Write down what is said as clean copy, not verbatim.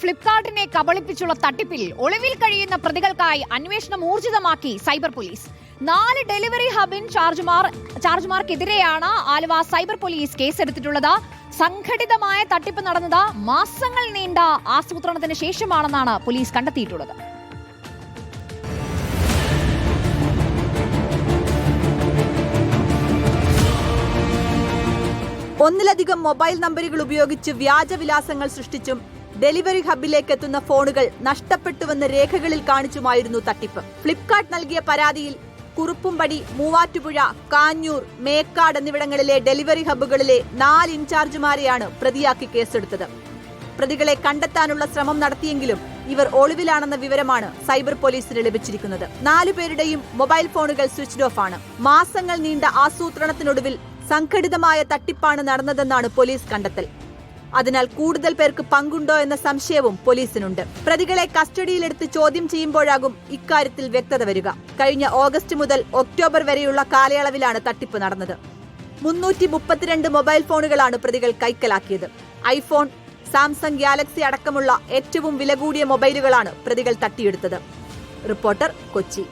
ഫ്ലിപ്കാർട്ടിനെ കബളിപ്പിച്ചുള്ള തട്ടിപ്പിൽ ഒളിവിൽ കഴിയുന്ന പ്രതികൾക്കായി അന്വേഷണം ഊർജിതമാക്കി സൈബർ പോലീസ്. 4 ഡെലിവറി ഹബിൻ ചാർജുമാർക്കെതിരെയാണ് ആലുവ സൈബർ പോലീസ് കേസെടുത്തിട്ടുള്ളത്. സംഘടിതമായ തട്ടിപ്പ് നടന്നത് മാസങ്ങൾ നീണ്ട ആസൂത്രണത്തിന് ശേഷമാണെന്നാണ് പോലീസ് കണ്ടെത്തിയിട്ടുള്ളത്. ഒന്നിലധികം മൊബൈൽ നമ്പറുകൾ ഉപയോഗിച്ച് വ്യാജവിലാസങ്ങൾ സൃഷ്ടിച്ചും ഡെലിവറി ഹബിലേക്ക് എത്തുന്ന ഫോണുകൾ നഷ്ടപ്പെട്ടുവെന്ന് രേഖകളിൽ കാണിച്ചുമായിരുന്നു തട്ടിപ്പ്. ഫ്ലിപ്കാർട്ട് നൽകിയ പരാതിയിൽ കുറുപ്പുംപടി, മൂവാറ്റുപുഴ, കാഞ്ഞൂർ, മേക്കാട് എന്നിവിടങ്ങളിലെ ഡെലിവറി ഹബുകളിലെ 4 ഇൻചാർജുമാരെയാണ് പ്രതിയാക്കി കേസെടുത്തത്. പ്രതികളെ കണ്ടെത്താനുള്ള ശ്രമം നടത്തിയെങ്കിലും ഇവർ ഒളിവിലാണെന്ന വിവരമാണ് സൈബർ പോലീസിന് ലഭിച്ചിരിക്കുന്നത്. 4 പേരുടെയും മൊബൈൽ ഫോണുകൾ സ്വിച്ച്ഡ് ഓഫ് ആണ്. മാസങ്ങൾ നീണ്ട ആസൂത്രണത്തിനൊടുവിൽ സംഘടിതമായ തട്ടിപ്പാണ് നടന്നതെന്നാണ് പോലീസ് കണ്ടെത്തൽ. അതിനാൽ കൂടുതൽ പേർക്ക് പങ്കുണ്ടോ എന്ന സംശയവും പോലീസിനുണ്ട്. പ്രതികളെ കസ്റ്റഡിയിലെടുത്ത് ചോദ്യം ചെയ്യുമ്പോഴാകും ഇക്കാര്യത്തിൽ വ്യക്തത വരിക. കഴിഞ്ഞ ഓഗസ്റ്റ് മുതൽ ഒക്ടോബർ വരെയുള്ള കാലയളവിലാണ് തട്ടിപ്പ് നടന്നത്. 332 മൊബൈൽ ഫോണുകളാണ് പ്രതികൾ കൈക്കലാക്കിയത്. ഐഫോൺ, സാംസങ് ഗാലക്സി അടക്കമുള്ള ഏറ്റവും വില കൂടിയ മൊബൈലുകളാണ് പ്രതികൾ തട്ടിയെടുത്തത്. റിപ്പോർട്ടർ, കൊച്ചി.